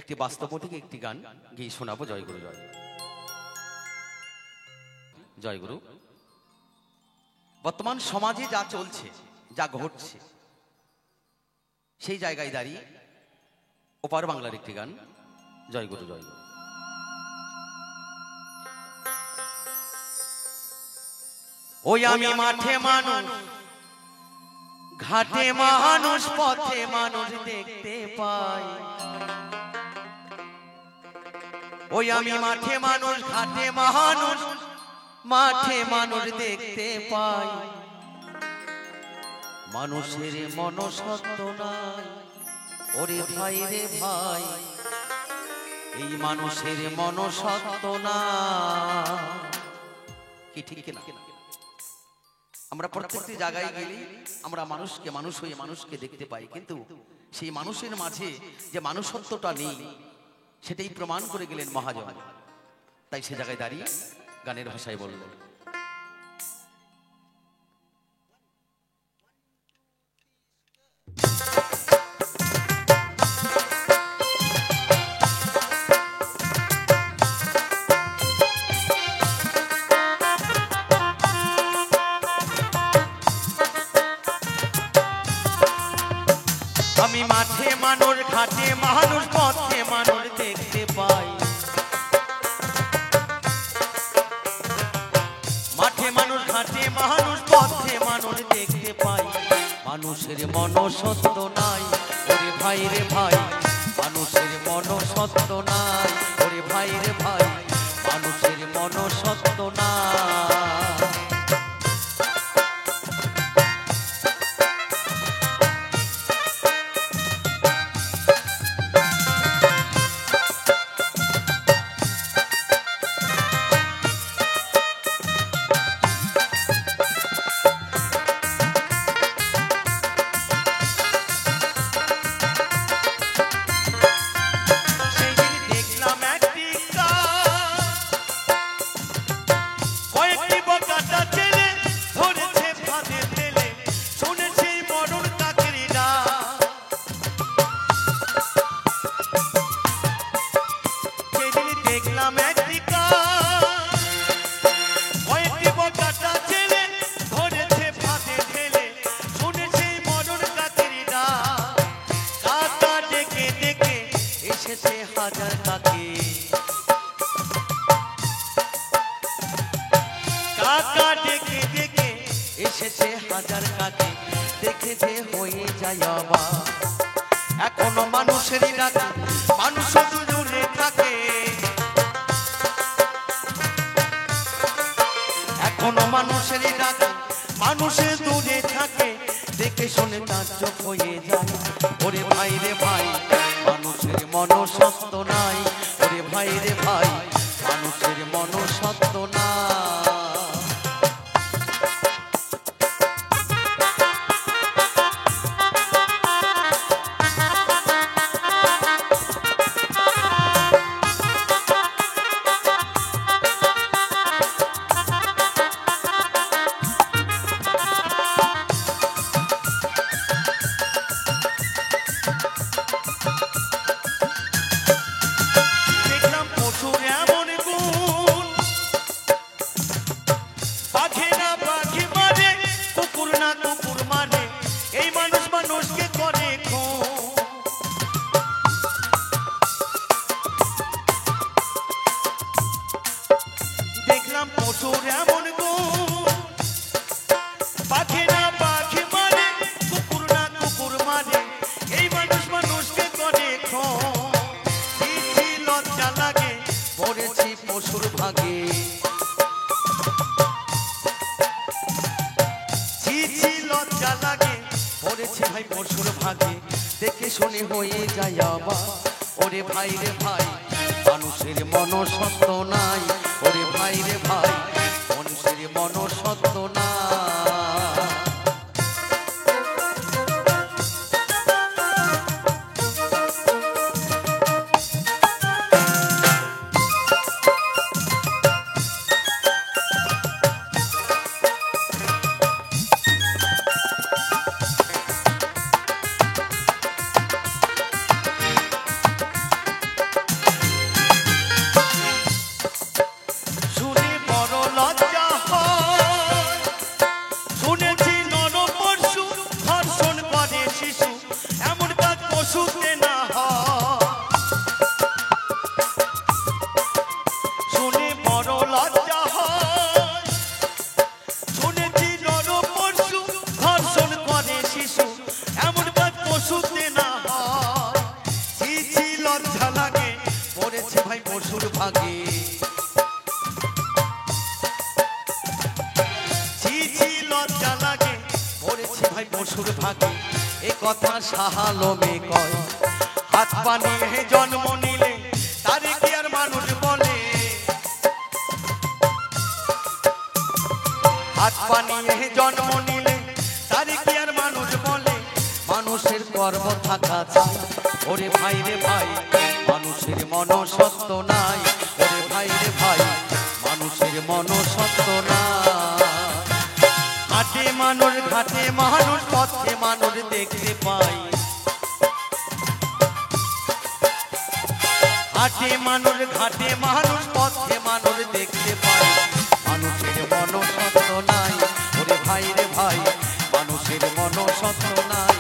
একটি বাস্তবমূলক একটি গান গিয়ে শোনাবো। জয় গুরু, জয় জয় গুরু। বর্তমান সমাজে যা চলছে, যা ঘটছে, সেই জায়গায় দাঁড়িয়ে ওপার বাংলার একটি গান। জয় গুরু, জয় গুরু। ওই আমি মাঠে মানুষ, ঘাটে মানুষ, পথে মানুষ দেখতে পাই। ওই আমি মাঠে মানুষ, ঘাটে মানুষ, মাঠে মানুষ দেখতে পাই। মানুষের মনসত্ব নাই ওরে ভাই রে ভাই, এই মানুষের মনসত্ব নাই। কি ঠিক কিনা? আমরা প্রত্যেকটি জায়গায় গেলে আমরা মানুষকে, মানুষ হয়ে মানুষকে দেখতে পাই, কিন্তু সেই মানুষের মাঝে যে মানুষত্বটা নেই সেটাই প্রমাণ করে গেলেন মহাজন। তাই সে জায়গায় দাঁড়িয়ে গানের ভাষায় বললেন, আমি মাঠে মানুষ, ঘাটে মানুষ, পথে মানুষ দেখতে পাই। মাঠে মানুষ, ঘাটে মানুষ, পথে মানুষ দেখতে পাই। মানুষের মনসত্ব নাই ওরে ভাই রে ভাই, মানুষের মনসত্ব নাই ওরে ভাই রে ভাই, মানুষের মনসত্ব নাই। কাকা ডেকে ডেকে এসেছে হাজার কাকে, দেখে যে হয়ে যায় অবাক। এখনো মানুষেরই ডাকে মানুষ দূরে থাকে, এখনো মানুষেরই ডাকে মানুষের দূরে থাকে, দেখে শুনে তার চোখ হয়ে যায়। ওরে ভাই রে ভাই, মানুষের মনসত্ব নাই ওরে ভাই রে ভাই, মানুষের মনসত্ব নাই। দেখে শুনে হয়ে যায় অবাক। ওরে ভাই রে ভাই, মানুষের মনসত্ব নাই ওরে ভাই রে ভাই, মানুষের মনসত্ব নাই। লজ্জা লাগে পড়েছে ভাই পশুর ভাগে ছি ছি লজ্জা লাগে পড়েছে ভাই পশুর ভাগে এ কথা সাহালমে কয় হাত পা নিয়ে জন্ম নিলে তারে কি আর মানুষ বলে হাত পা নিয়ে জন্ম নিলে তারে কি আর মানুষ বলে মানুষের কর্ম থাকা চাই ওরে ভাই রে ভাই মানুষের মনসত্ব নাই ওরে ভাই রে ভাই মানুষের মনসত্ব নাই হাটে মানুষ ঘাটে মানুষ পথে মানুষ দেখতে পাই হাটে মানুষ ঘাটে মানুষ পথে মানুষ দেখতে পাই মানুষের মনসত্ব নাই ওরে ভাই রে ভাই মানুষের মনসত্ব নাই